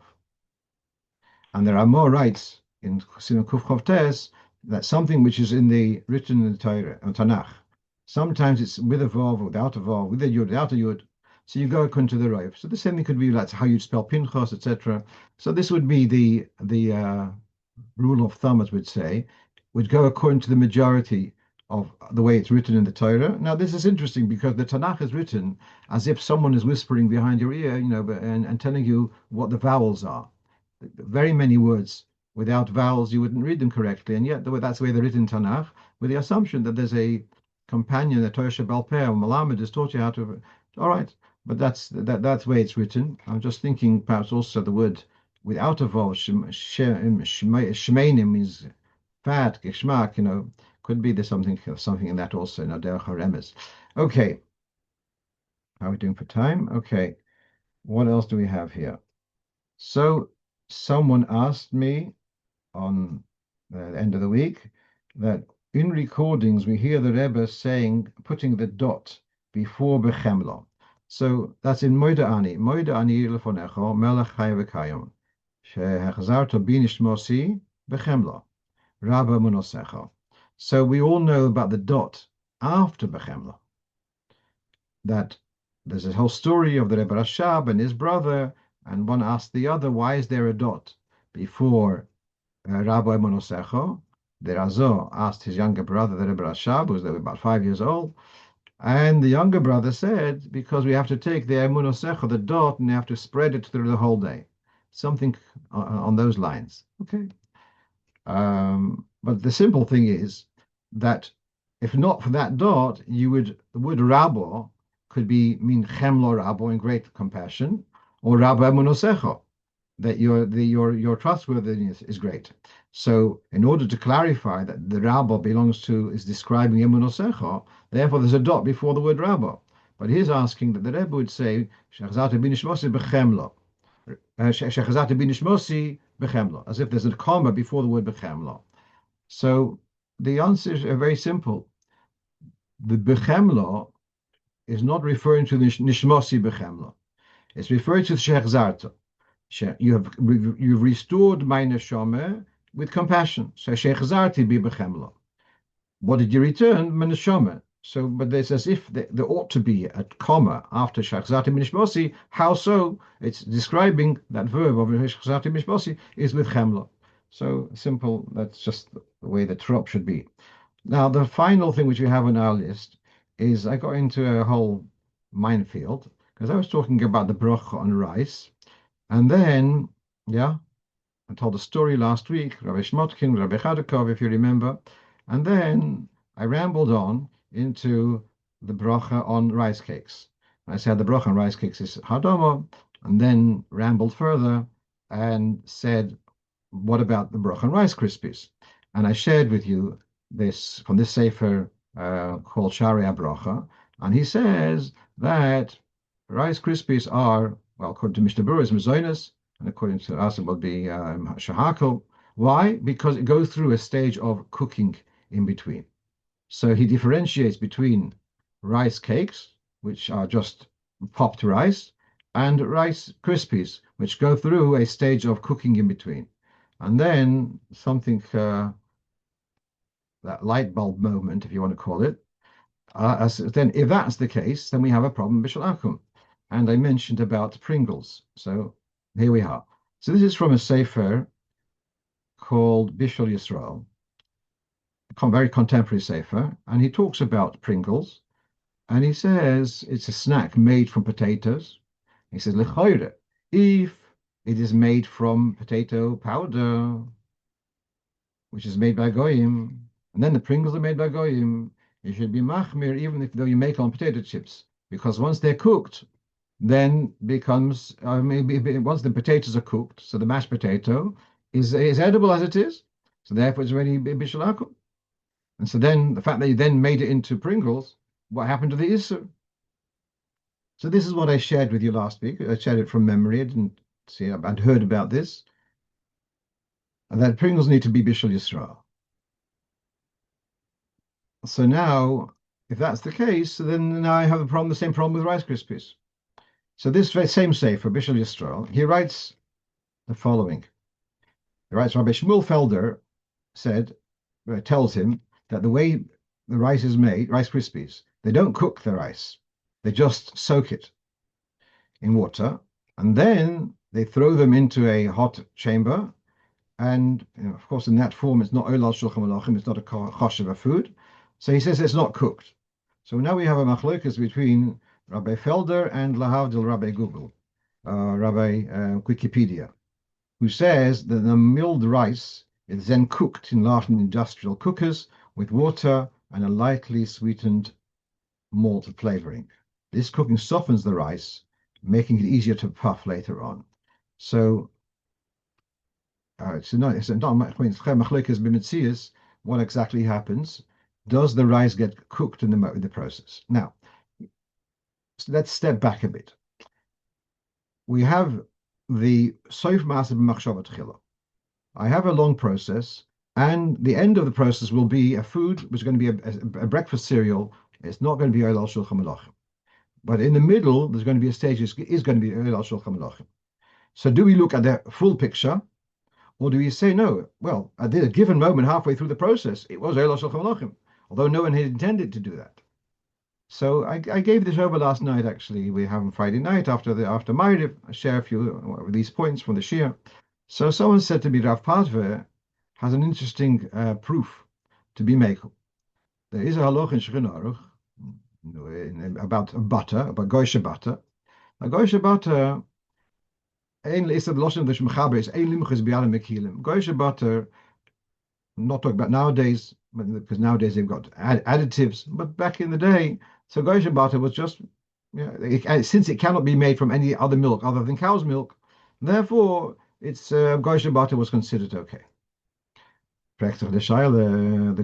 And there are more rights in Simon Kuf Chav Tes that something which is written in the Torah, in Tanakh, sometimes it's with a vav, without a vav, with a yud, without a yud. So you go according to the Rav. So the same thing could be like how you spell Pinchas, etc. So this would be the rule of thumb, as we'd say, would go according to the majority of the way it's written in the Torah. Now, this is interesting because the Tanakh is written as if someone is whispering behind your ear, and telling you what the vowels are. Very many words without vowels, you wouldn't read them correctly, and yet that's the way they're written in Tanakh, with the assumption that there's a companion, a Torah Shebal Peh, or Malamed has taught you how to. All right, but that's the way it's written. I'm just thinking perhaps also the word without a vowel, shemeinim means fat, geschmack, could be there's something in that also, derech haremes. Okay, how are we doing for time? Okay, what else do we have here? So someone asked me on the end of the week that in recordings we hear the Rebbe putting the dot before Bechemla. So that's in Moida Ani lefonecho melech chai v'kayim shehechzarto binishmosi Bechemla Rabba monosecho. So we all know about the dot after Bechemla. That there's a whole story of the Rebbe Rashab and his brother, and one asked the other, why is there a dot before Rabbi Monosecho? The Razo asked his younger brother, the Rebbe Rashab, who was about 5 years old, and the younger brother said, because we have to take the Monosecho, the dot, and you have to spread it through the whole day. Something on those lines. Okay. But the simple thing is that if not for that dot, the word Rabo could mean Chemlo Rabo, in great compassion, or Rabbi Monosecho, that your trustworthiness is great. So in order to clarify that the Rabbo is describing Monosecho, therefore there's a dot before the word Rabbo. But he's asking that the Rebbe would say Shechazati binishmosi bechemlo, Shechazati binishmosi bechemlo, as if there's a comma before the word bechemlo. So the answer is very simple. The bechemlo is not referring to the nishmosi bechemlo. It's referring to the shechzarto. You've restored my neshama with compassion. So shechzarti bi bechemlo. What did you return? My neshama. So, but there's as if there ought to be a comma after shechzarti minishmosi. How so? It's describing that verb of shechzarti minishmosi is with chemlo. So simple. That's just the way the trop should be. Now, the final thing which we have on our list is I got into a whole minefield because I was talking about the bracha on rice. And then, I told a story last week, Rabbi Shmotkin, Rabbi Chadakov, if you remember. And then I rambled on into the bracha on rice cakes. I said the bracha on rice cakes is Hadomo, and then rambled further and said, what about the bracha on Rice Krispies? And I shared with you this from this sefer called Sharia Bracha, and he says that Rice Krispies are, well, according to Mr. Brewer, is Mazonas, and according to us, it will be Shahakal. Why? Because it goes through a stage of cooking in between. So he differentiates between rice cakes, which are just popped rice, and Rice Krispies, which go through a stage of cooking in between. And then something, that light bulb moment, if you want to call it, then if that's the case, then we have a problem with Bishul Akum. And I mentioned about Pringles. So here we are. So this is from a sefer called Bishul Yisrael, a very contemporary sefer, and he talks about Pringles, and he says it's a snack made from potatoes. He says, L'choire, if it is made from potato powder, which is made by Goyim, and then the Pringles are made by Goyim, you should be machmir even if though you make on potato chips, because once they're cooked, then becomes maybe once the potatoes are cooked, so the mashed potato is edible as it is, so therefore it's already bishalakum. And so then the fact that you then made it into Pringles, what happened to the issur? So this is what I shared with you last week. I shared it from memory. I didn't see. I'd heard about this, and that Pringles need to be bishul Yisrael. So now, if that's the case, then now I have the same problem with Rice Krispies. So this same sefer, Bishul Yisrael, he writes the following. He writes, Rabbi Shmuel Felder tells him that the way the rice is made, Rice Krispies, they don't cook the rice. They just soak it in water, and then they throw them into a hot chamber. And of course, in that form, it's not olal shulchan malachim, it's not a kosher food. So he says it's not cooked. So now we have a machlokas between Rabbi Felder and Lahavdil Rabbi Google, Rabbi Wikipedia, who says that the milled rice is then cooked in large industrial cookers with water and a lightly sweetened malt flavoring. This cooking softens the rice, making it easier to puff later on. So it's not what exactly happens. Does the rice get cooked in the process? Now, so let's step back a bit. We have the soif maaseh b'machshava tchila. I have a long process, and the end of the process will be a food which is going to be a breakfast cereal. It's not going to be oil al shulchan malachim. But in the middle, there's going to be a stage is going to be oil al shulchan malachim. So do we look at the full picture, or do we say no? Well, at a given moment, halfway through the process, it was oil al shulchan malachim, although no one had intended to do that. So I gave this over last night. Actually, we have on Friday night after Ma'ariv. I share a few of these points from the Shir. So someone said to me, Rav Padve has an interesting proof to be made. There is a halach in Shulchan Aruch about butter, about goyshe butter. Now goyshe butter, is the lashon of the Shemchaber is ein limchus bi'alim mekilim. Goyshe butter, I'm not talking about nowadays, because nowadays they've got additives. But back in the day, so goyshe butter was just, since it cannot be made from any other milk other than cow's milk, therefore it's goyshe butter was considered okay. The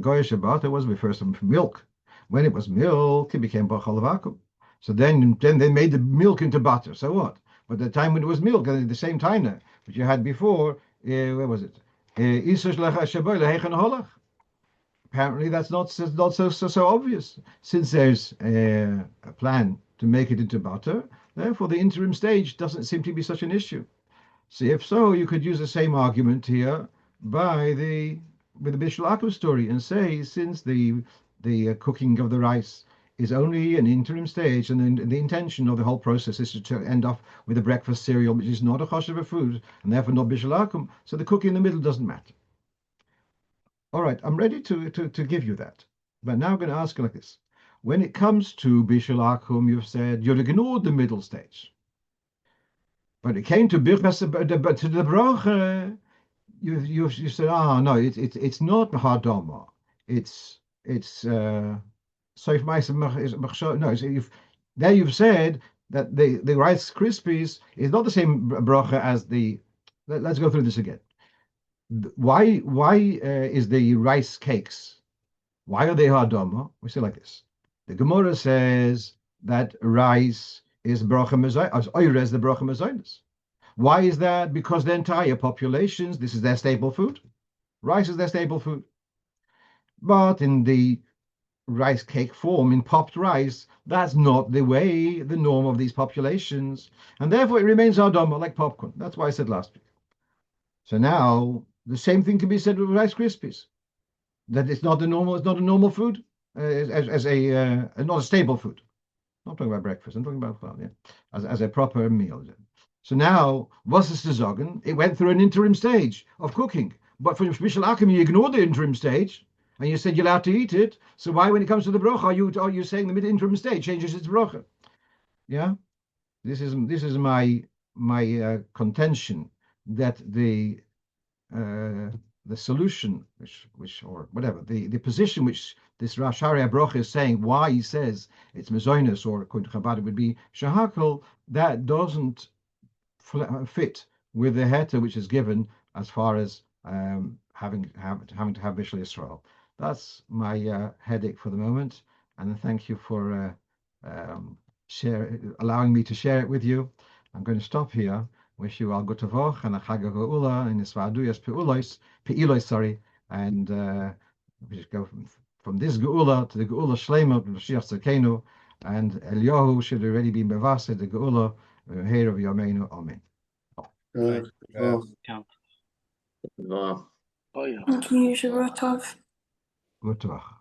goyish butter was first from milk. When it was milk, it became bachal vacuum. So then they made the milk into butter. So what? But the time when it was milk, at the same time that which you had before, where was it? Apparently, that's not so obvious. Since there's a plan to make it into butter, therefore the interim stage doesn't seem to be such an issue. So if so, you could use the same argument here with the Bishul Akum story and say, since the cooking of the rice is only an interim stage, and then the intention of the whole process is to end off with a breakfast cereal, which is not a choshev food, and therefore not Bishul Akum, so the cooking in the middle doesn't matter. All right, I'm ready to give you that. But now I'm going to ask you like this. When it comes to Bishul Akum, you've said you've ignored the middle stage. But it came to Birchas, to the Bracha, you said, no, it's not Hadama. It's Soif Ma'aseh no. You've said that the Rice Krispies is not the same bracha as the. Let's go through this again. Why is the rice cakes? Why are they Hadama? We say like this. The Gemara says that rice is bracha mezainis, oires the bracha mezainis. Why is that? Because the entire populations, this is their staple food. Rice is their staple food. But in the rice cake form in popped rice. That's not the norm of these populations, and therefore it remains Adama like popcorn. That's why I said last week. So now the same thing can be said with Rice Krispies. That it's not a normal food, as a not a stable food. I'm not talking about breakfast. I'm talking about, well, yeah, as a proper meal. So now, was es zu sagen? It went through an interim stage of cooking. But for Mishal Akim, you ignore the interim stage, and you said you're allowed to eat it. So why, when it comes to the brocha, are you saying the mid interim stage changes its brocha? Yeah, this is my contention that uh, the solution, which or whatever the position which this Rasharia Broch is saying, why he says it's Mazoinus, or according to Chabad it would be Shahakal, that doesn't fit with the heta which is given as far as having to have Bishul Israel. That's my headache for the moment, and thank you for allowing me to share it with you. I'm going to stop here. Wish you all good tavoch and a chag geula in isvaduyas peilos, sorry, and we just go from this geula to the geula shlema of Mashiach Tzidkenu, and Eliyahu should already be mevased the geula here of Yameinu. Amen. Thank you, Shabbat Tov. Good tavoch.